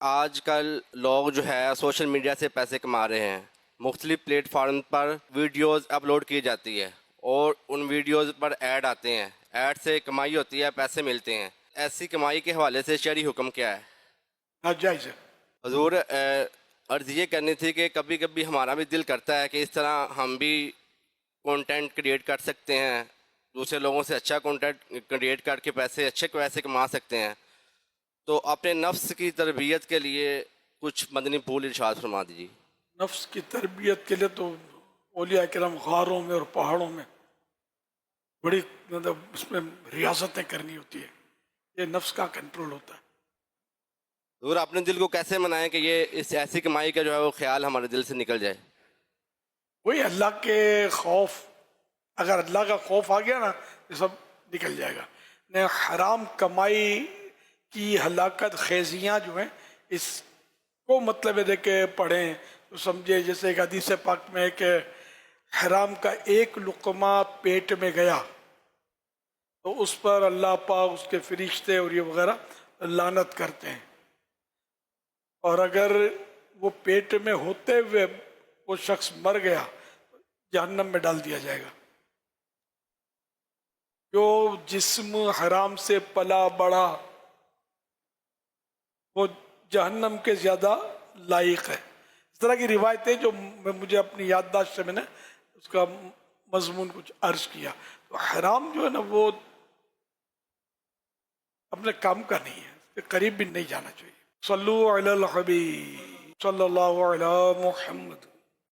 آج کل لوگ جو ہے سوشل میڈیا سے پیسے کما رہے ہیں، مختلف پلیٹ فارم پر ویڈیوز اپلوڈ کی جاتی ہے اور ان ویڈیوز پر ایڈ آتے ہیں، ایڈ سے کمائی ہوتی ہے، پیسے ملتے ہیں۔ ایسی کمائی کے حوالے سے شرعی حکم کیا ہے؟ ناجائز ہے۔ حضور عرض یہ کرنی تھی کہ کبھی کبھی ہمارا بھی دل کرتا ہے کہ اس طرح ہم بھی کنٹینٹ کریٹ کر سکتے ہیں، دوسرے لوگوں سے اچھا کنٹینٹ کریٹ کر کے اچھے پیسے کما سکتے ہیں، تو اپنے نفس کی تربیت کے لیے کچھ مدنی پھول ارشاد فرما دیجیے۔ نفس کی تربیت کے لیے تو اولیاء کرام غاروں میں اور پہاڑوں میں بڑی مطلب اس میں ریاضتیں کرنی ہوتی ہے، یہ نفس کا کنٹرول ہوتا ہے۔ حضور اپنے دل کو کیسے منائیں کہ یہ اس ایسی کمائی کا جو ہے وہ خیال ہمارے دل سے نکل جائے؟ وہی اللہ کے خوف، اگر اللہ کا خوف آ گیا نا یہ سب نکل جائے گا۔ نے حرام کمائی کی ہلاکت خیزیاں جو ہیں اس کو مطلب ہے کہ پڑھیں تو سمجھے، جیسے ایک حدیث پاک میں ہے کہ حرام کا ایک لقمہ پیٹ میں گیا تو اس پر اللہ پاک، اس کے فرشتے اور یہ وغیرہ لعنت کرتے ہیں، اور اگر وہ پیٹ میں ہوتے ہوئے وہ شخص مر گیا جہنم میں ڈال دیا جائے گا۔ جو جسم حرام سے پلا بڑا وہ جہنم کے زیادہ لائق ہے۔ اس طرح کی روایتیں جو مجھے اپنی یادداشت سے میں نے اس کا مضمون کچھ عرض کیا، تو حرام جو ہے نا وہ اپنے کام کا نہیں ہے، اس کے قریب بھی نہیں جانا چاہیے۔ صلو علی الحبیب صلی اللہ علی محمد۔